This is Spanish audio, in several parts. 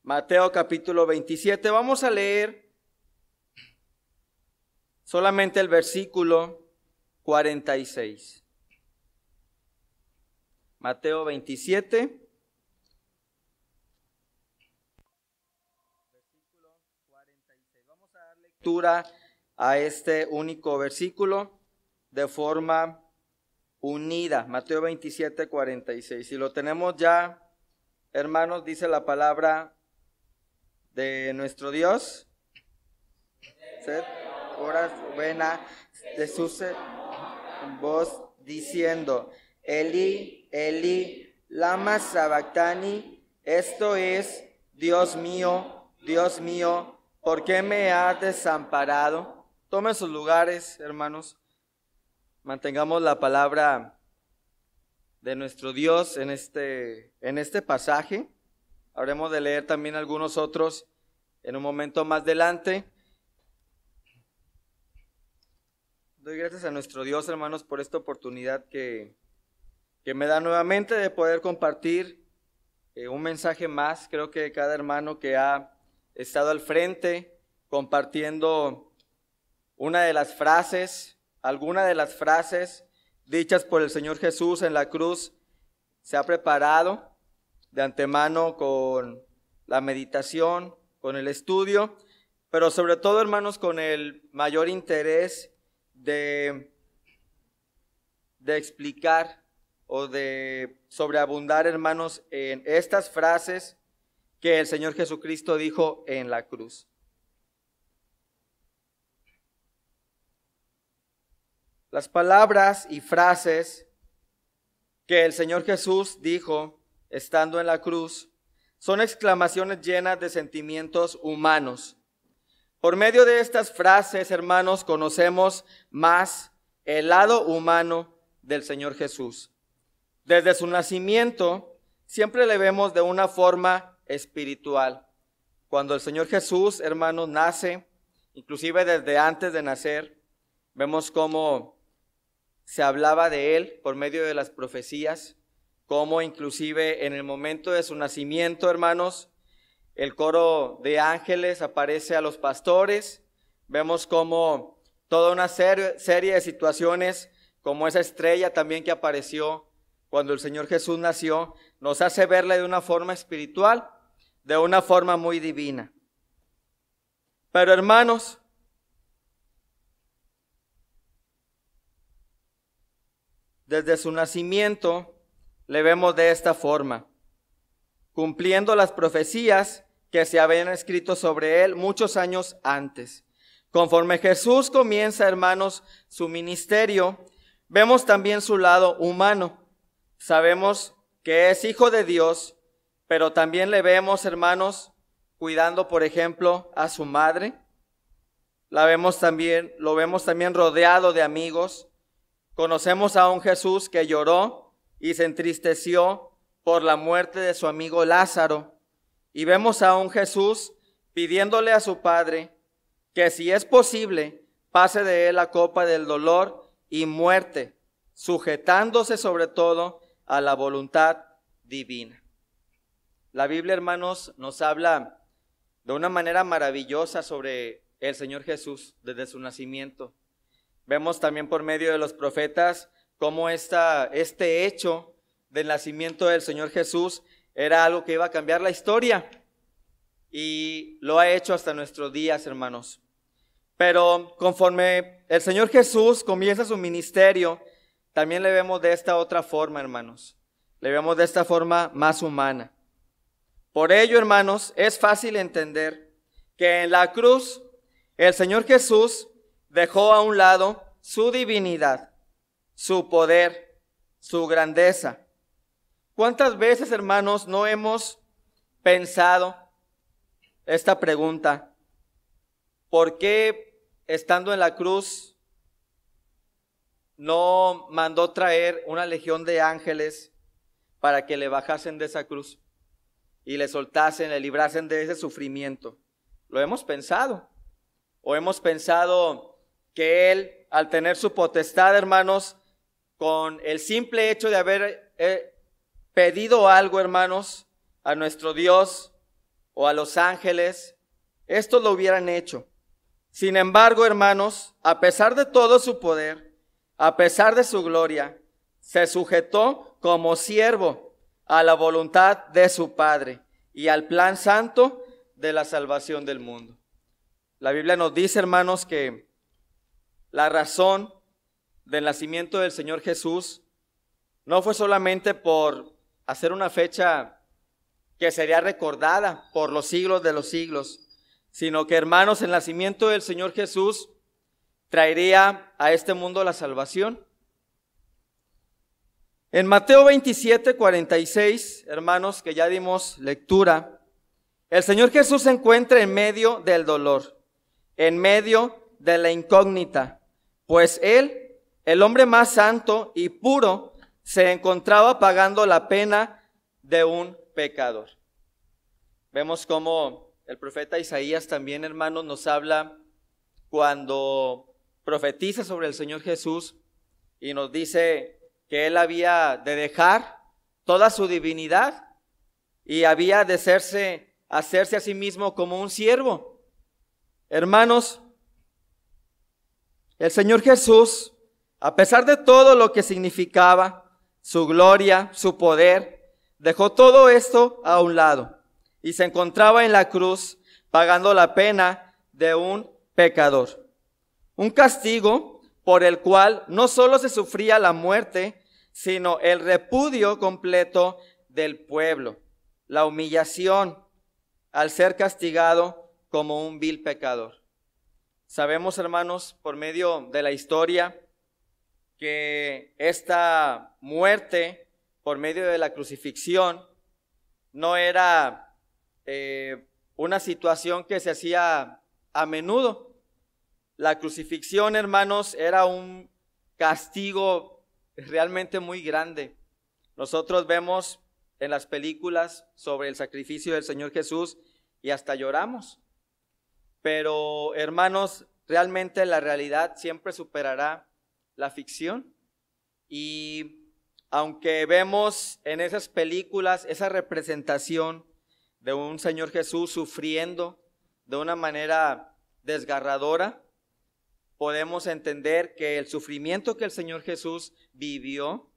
Mateo capítulo 27. Vamos a leer solamente el versículo 46. Mateo 27. Versículo 46. Vamos a dar lectura a este único versículo de forma unida. Mateo 27, 46. Si lo tenemos ya, hermanos, dice la palabra de nuestro Dios. Sed horas buena de su voz diciendo: Eli, Eli, lama sabactani. Esto es: Dios mío, ¿por qué me has desamparado? Tomen sus lugares, hermanos. Mantengamos la palabra de nuestro Dios en este pasaje. Habremos de leer también algunos otros en un momento más adelante. Doy gracias a nuestro Dios, hermanos, por esta oportunidad que me da nuevamente de poder compartir un mensaje más. Creo que cada hermano que ha estado al frente compartiendo alguna de las frases dichas por el Señor Jesús en la cruz, se ha preparado de antemano con la meditación, con el estudio, pero sobre todo, hermanos, con el mayor interés de explicar o de sobreabundar, hermanos, en estas frases que el Señor Jesucristo dijo en la cruz. Las palabras y frases que el Señor Jesús dijo estando en la cruz son exclamaciones llenas de sentimientos humanos. Por medio de estas frases, hermanos, conocemos más el lado humano del Señor Jesús. Desde su nacimiento siempre le vemos de una forma espiritual. Cuando el Señor Jesús, hermanos, nace, inclusive desde antes de nacer, vemos cómo se hablaba de él por medio de las profecías, cómo inclusive en el momento de su nacimiento, hermanos, el coro de ángeles aparece a los pastores. Vemos cómo toda una serie de situaciones, como esa estrella también que apareció cuando el Señor Jesús nació, nos hace verle de una forma espiritual, de una forma muy divina. Pero, hermanos, desde su nacimiento le vemos de esta forma, cumpliendo las profecías que se habían escrito sobre él muchos años antes. Conforme Jesús comienza, hermanos, su ministerio, vemos también su lado humano. Sabemos que es hijo de Dios, pero también le vemos, hermanos, cuidando, por ejemplo, a su madre. Lo vemos también rodeado de amigos. Conocemos a un Jesús que lloró y se entristeció por la muerte de su amigo Lázaro. Y vemos a un Jesús pidiéndole a su Padre que, si es posible, pase de él la copa del dolor y muerte, sujetándose sobre todo a la voluntad divina. La Biblia, hermanos, nos habla de una manera maravillosa sobre el Señor Jesús desde su nacimiento. Vemos también por medio de los profetas cómo este hecho del nacimiento del Señor Jesús era algo que iba a cambiar la historia, y lo ha hecho hasta nuestros días, hermanos. Pero conforme el Señor Jesús comienza su ministerio, también le vemos de esta otra forma, hermanos. Le vemos de esta forma más humana. Por ello, hermanos, es fácil entender que en la cruz el Señor Jesús dejó a un lado su divinidad, su poder, su grandeza. ¿Cuántas veces, hermanos, no hemos pensado esta pregunta? ¿Por qué, estando en la cruz, no mandó traer una legión de ángeles para que le bajasen de esa cruz y le soltasen, le librasen de ese sufrimiento? Lo hemos pensado. O hemos pensado que él, al tener su potestad, hermanos, con el simple hecho de haber pedido algo, hermanos, a nuestro Dios, o a los ángeles, estos lo hubieran hecho. Sin embargo, hermanos, a pesar de todo su poder, a pesar de su gloria, se sujetó como siervo a la voluntad de su Padre y al plan santo de la salvación del mundo. La Biblia nos dice, hermanos, que la razón del nacimiento del Señor Jesús no fue solamente por hacer una fecha que sería recordada por los siglos de los siglos, sino que, hermanos, el nacimiento del Señor Jesús traería a este mundo la salvación. En Mateo 27, 46, hermanos, que ya dimos lectura, el Señor Jesús se encuentra en medio del dolor, en medio de la incógnita, pues Él, el hombre más santo y puro, se encontraba pagando la pena de un pecador. Vemos cómo el profeta Isaías también, hermanos, nos habla cuando profetiza sobre el Señor Jesús y nos dice que Él había de dejar toda su divinidad y había de hacerse a sí mismo como un siervo. Hermanos, el Señor Jesús, a pesar de todo lo que significaba, su gloria, su poder, dejó todo esto a un lado y se encontraba en la cruz pagando la pena de un pecador. Un castigo por el cual no solo se sufría la muerte, sino el repudio completo del pueblo, la humillación al ser castigado como un vil pecador. Sabemos, hermanos, por medio de la historia, que esta muerte por medio de la crucifixión no era una situación que se hacía a menudo. La crucifixión, hermanos, era un castigo realmente muy grande. Nosotros vemos en las películas sobre el sacrificio del Señor Jesús y hasta lloramos. Pero, hermanos, realmente la realidad siempre superará la ficción. Y aunque vemos en esas películas esa representación de un Señor Jesús sufriendo de una manera desgarradora, podemos entender que el sufrimiento que el Señor Jesús vivió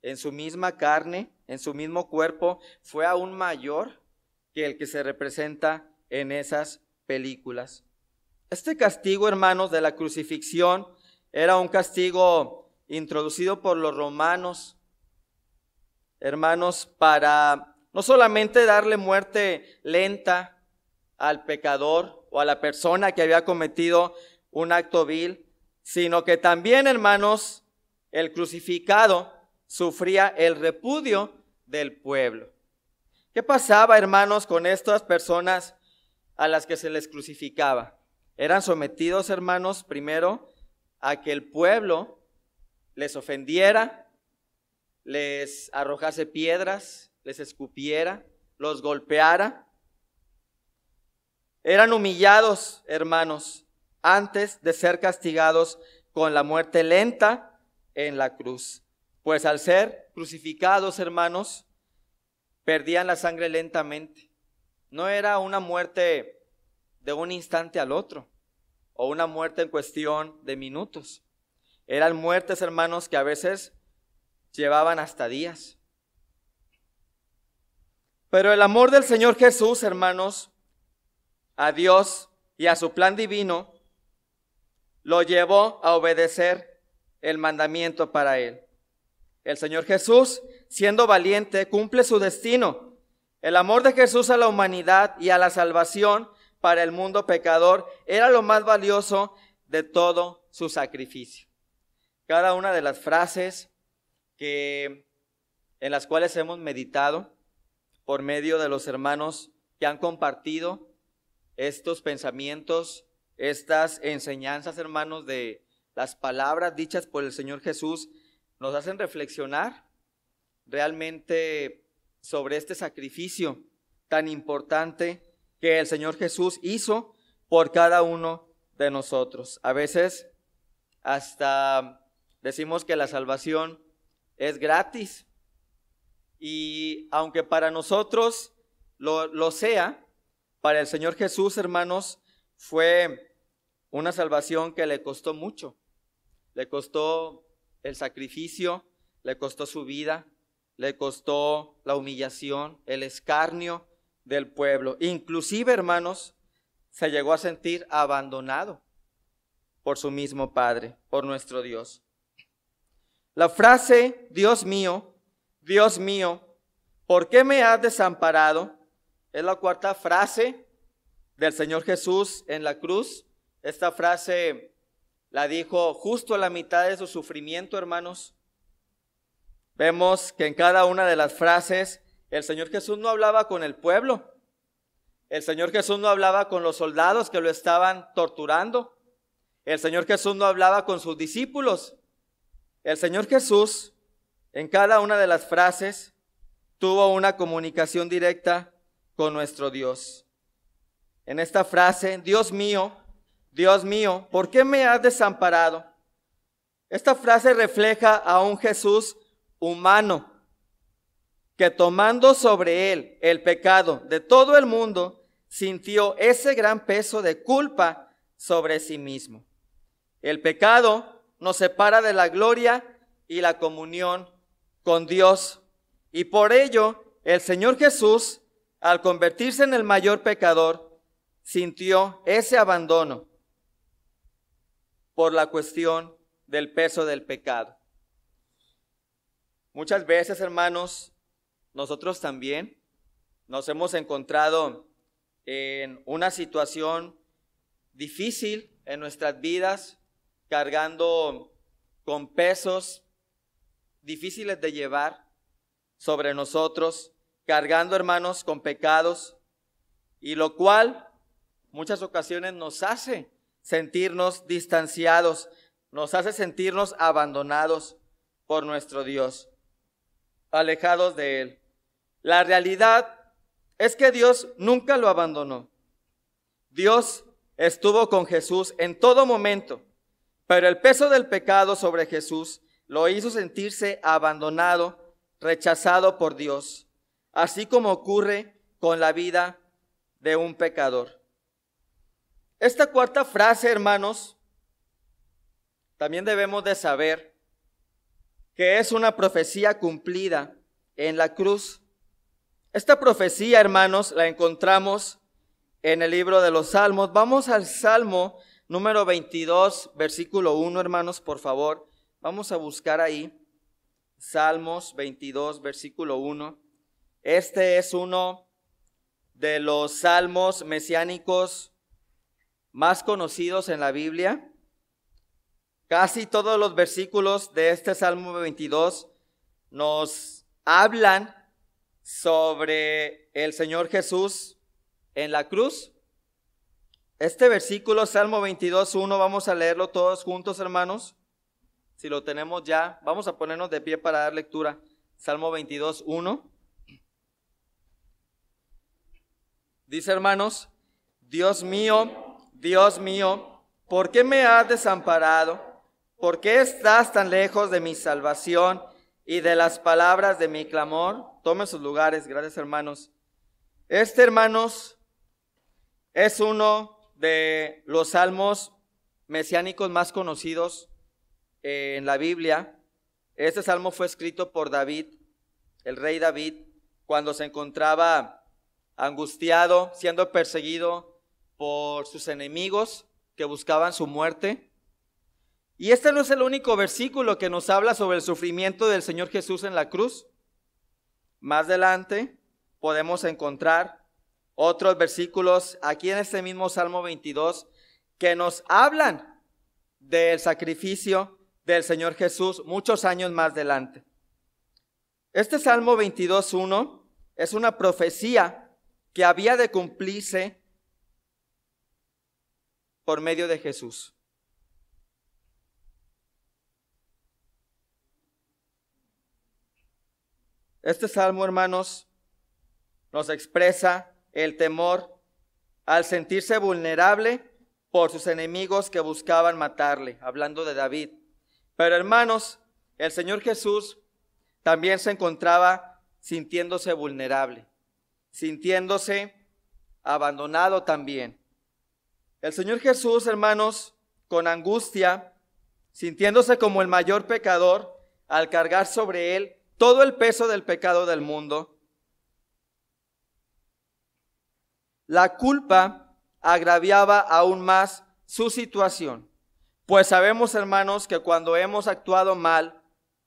en su misma carne, en su mismo cuerpo, fue aún mayor que el que se representa en esas películas. Este castigo, hermanos, de la crucifixión era un castigo introducido por los romanos, hermanos, para no solamente darle muerte lenta al pecador o a la persona que había cometido un acto vil, sino que también, hermanos, el crucificado sufría el repudio del pueblo. ¿Qué pasaba, hermanos, con estas personas a las que se les crucificaba? Eran sometidos, hermanos, primero a que el pueblo les ofendiera, les arrojase piedras, les escupiera, los golpeara. Eran humillados, hermanos, antes de ser castigados con la muerte lenta en la cruz. Pues al ser crucificados, hermanos, perdían la sangre lentamente. No era una muerte de un instante al otro, o una muerte en cuestión de minutos. Eran muertes, hermanos, que a veces llevaban hasta días. Pero el amor del Señor Jesús, hermanos, a Dios y a su plan divino, lo llevó a obedecer el mandamiento para él. El Señor Jesús, siendo valiente, cumple su destino. El amor de Jesús a la humanidad y a la salvación para el mundo pecador era lo más valioso de todo su sacrificio. Cada una de las frases en las cuales hemos meditado por medio de los hermanos que han compartido estos pensamientos, estas enseñanzas, hermanos, de las palabras dichas por el Señor Jesús, nos hacen reflexionar realmente sobre este sacrificio tan importante que el Señor Jesús hizo por cada uno de nosotros. A veces hasta decimos que la salvación es gratis, y aunque para nosotros lo sea, Para el Señor Jesús, hermanos, fue una salvación que le costó mucho. Le costó el sacrificio, le costó su vida, le costó la humillación, el escarnio del pueblo. Inclusive, hermanos, se llegó a sentir abandonado por su mismo Padre, por nuestro Dios. La frase, Dios mío, ¿por qué me has desamparado? Es la cuarta frase del Señor Jesús en la cruz. Esta frase la dijo justo a la mitad de su sufrimiento, hermanos. Vemos que en cada una de las frases el Señor Jesús no hablaba con el pueblo. El Señor Jesús no hablaba con los soldados que lo estaban torturando. El Señor Jesús no hablaba con sus discípulos. El Señor Jesús, en cada una de las frases, tuvo una comunicación directa con nuestro Dios. En esta frase, Dios mío, ¿por qué me has desamparado? Esta frase refleja a un Jesús humano que, tomando sobre él el pecado de todo el mundo, sintió ese gran peso de culpa sobre sí mismo. El pecado nos separa de la gloria y la comunión con Dios, y por ello el Señor Jesús, al convertirse en el mayor pecador, sintió ese abandono por la cuestión del peso del pecado. Muchas veces, hermanos, nosotros también nos hemos encontrado en una situación difícil en nuestras vidas, cargando con pesos difíciles de llevar sobre nosotros, cargando, hermanos, con pecados, y lo cual muchas ocasiones nos hace sentirnos distanciados, nos hace sentirnos abandonados por nuestro Dios, alejados de Él. La realidad es que Dios nunca lo abandonó. Dios estuvo con Jesús en todo momento, pero el peso del pecado sobre Jesús lo hizo sentirse abandonado, rechazado por Dios, así como ocurre con la vida de un pecador. Esta cuarta frase, hermanos, también debemos de saber que es una profecía cumplida en la cruz. Esta profecía, hermanos, la encontramos en el libro de los Salmos. Vamos al Salmo número 22, versículo 1, hermanos, por favor. Vamos a buscar ahí. Salmos 22, versículo 1. Este es uno de los salmos mesiánicos más conocidos en la Biblia. Casi todos los versículos de este Salmo 22 nos hablan sobre el Señor Jesús en la cruz. Este versículo, Salmo 22, 1, vamos a leerlo todos juntos, hermanos. Si lo tenemos ya, vamos a ponernos de pie para dar lectura. Salmo 22, 1. Dice, hermanos: Dios mío, ¿por qué me has desamparado? ¿Por qué estás tan lejos de mi salvación y de las palabras de mi clamor? Tomen sus lugares, gracias, hermanos. Este, hermanos, es uno de los salmos mesiánicos más conocidos en la Biblia. Este salmo fue escrito por David, el rey David, cuando se encontraba angustiado, siendo perseguido por sus enemigos que buscaban su muerte. Y este no es el único versículo que nos habla sobre el sufrimiento del Señor Jesús en la cruz. Más adelante podemos encontrar otros versículos aquí en este mismo Salmo 22 que nos hablan del sacrificio del Señor Jesús muchos años más adelante. Este Salmo 22:1 es una profecía que había de cumplirse por medio de Jesús. Este salmo, hermanos, nos expresa el temor al sentirse vulnerable por sus enemigos que buscaban matarle, hablando de David. Pero, hermanos, el Señor Jesús también se encontraba sintiéndose vulnerable, sintiéndose abandonado también. El Señor Jesús, hermanos, con angustia, sintiéndose como el mayor pecador, al cargar sobre él todo el peso del pecado del mundo, la culpa agraviaba aún más su situación. Pues sabemos, hermanos, que cuando hemos actuado mal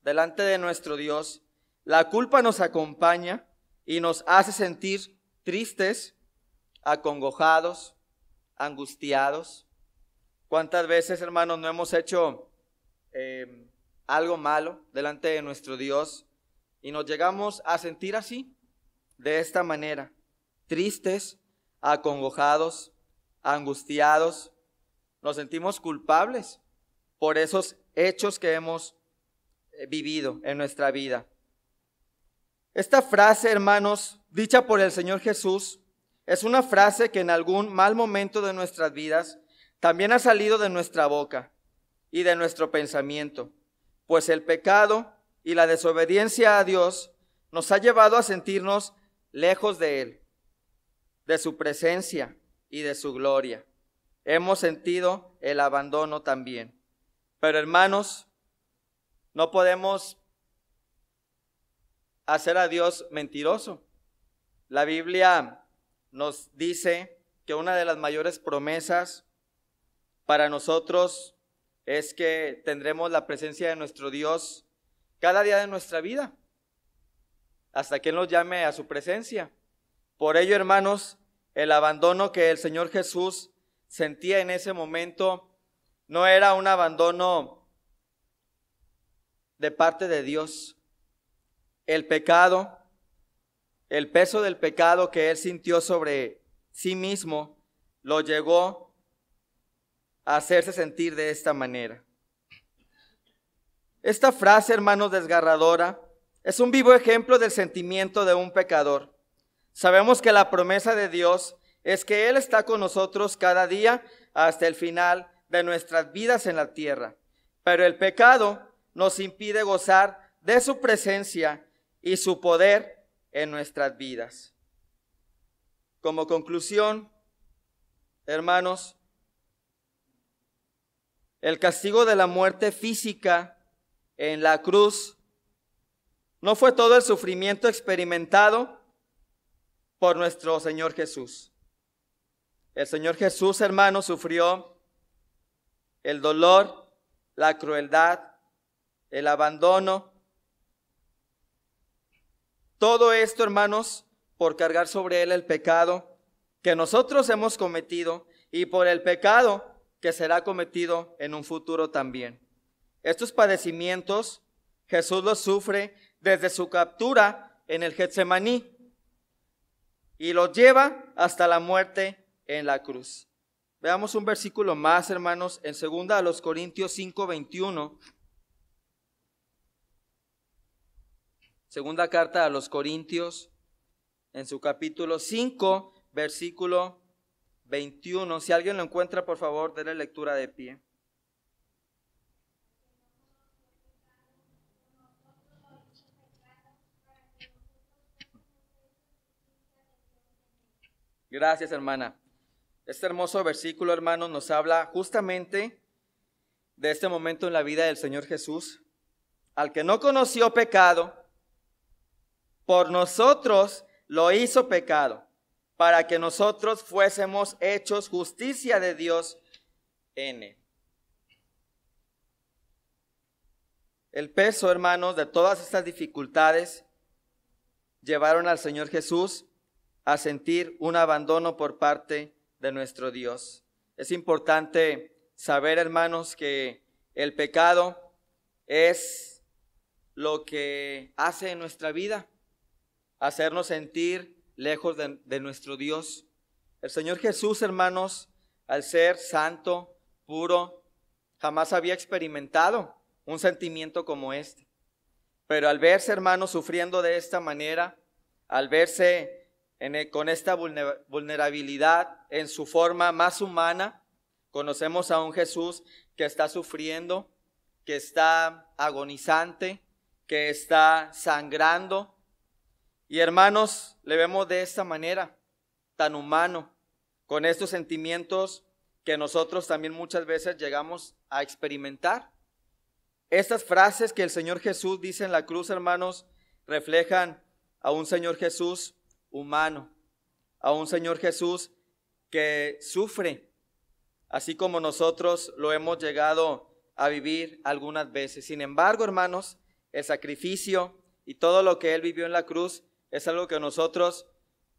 delante de nuestro Dios, la culpa nos acompaña y nos hace sentir tristes, acongojados, angustiados. ¿Cuántas veces, hermanos, no hemos hecho algo malo delante de nuestro Dios y nos llegamos a sentir así, de esta manera, tristes, acongojados, angustiados? Nos sentimos culpables por esos hechos que hemos vivido en nuestra vida. Esta frase, hermanos, dicha por el Señor Jesús, es una frase que en algún mal momento de nuestras vidas también ha salido de nuestra boca y de nuestro pensamiento, pues el pecado y la desobediencia a Dios nos ha llevado a sentirnos lejos de Él, de su presencia y de su gloria. Hemos sentido el abandono también. Pero, hermanos, no podemos hacer a Dios mentiroso. La Biblia nos dice que una de las mayores promesas para nosotros es que tendremos la presencia de nuestro Dios cada día de nuestra vida, hasta que Él nos llame a su presencia. Por ello, hermanos, el abandono que el Señor Jesús sentía en ese momento no era un abandono de parte de Dios. El pecado, el peso del pecado que Él sintió sobre sí mismo, lo llegó a hacerse sentir de esta manera. Esta frase, hermanos, desgarradora, es un vivo ejemplo del sentimiento de un pecador. Sabemos que la promesa de Dios es que Él está con nosotros cada día hasta el final de nuestras vidas en la tierra. Pero el pecado nos impide gozar de su presencia y su poder en nuestras vidas. Como conclusión, hermanos, el castigo de la muerte física en la cruz no fue todo el sufrimiento experimentado por nuestro Señor Jesús. El Señor Jesús, hermanos, sufrió el dolor, la crueldad, el abandono. Todo esto, hermanos, por cargar sobre Él el pecado que nosotros hemos cometido y por el pecado que será cometido en un futuro también. Estos padecimientos Jesús los sufre desde su captura en el Getsemaní y los lleva hasta la muerte en la cruz. Veamos un versículo más, hermanos, en 2 Corintios 5:21. Segunda carta a los Corintios, en su capítulo 5, versículo 21. Si alguien lo encuentra, por favor, denle lectura de pie. Gracias, hermana. Este hermoso versículo, hermanos, nos habla justamente de este momento en la vida del Señor Jesús, al que no conoció pecado, por nosotros lo hizo pecado, para que nosotros fuésemos hechos justicia de Dios en Él. El peso, hermanos, de todas estas dificultades llevaron al Señor Jesús a sentir un abandono por parte de nuestro Dios. Es importante saber, hermanos, que el pecado es lo que hace en nuestra vida, hacernos sentir lejos de nuestro Dios. El Señor Jesús, hermanos, al ser santo, puro, jamás había experimentado un sentimiento como este. Pero al verse, hermanos, sufriendo de esta manera, al verse con esta vulnerabilidad en su forma más humana, conocemos a un Jesús que está sufriendo, que está agonizante, que está sangrando. Y hermanos, le vemos de esta manera, tan humano, con estos sentimientos que nosotros también muchas veces llegamos a experimentar. Estas frases que el Señor Jesús dice en la cruz, hermanos, reflejan a un Señor Jesús humano, a un Señor Jesús que sufre, así como nosotros lo hemos llegado a vivir algunas veces. Sin embargo, hermanos, el sacrificio y todo lo que Él vivió en la cruz es algo que nosotros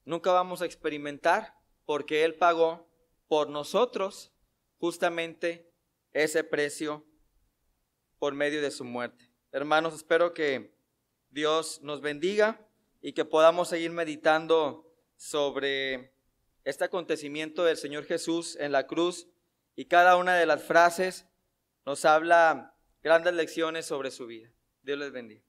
nunca vamos a experimentar, porque Él pagó por nosotros justamente ese precio por medio de su muerte. Hermanos, espero que Dios nos bendiga y que podamos seguir meditando sobre este acontecimiento del Señor Jesús en la cruz, y cada una de las frases nos habla grandes lecciones sobre su vida. Dios les bendiga.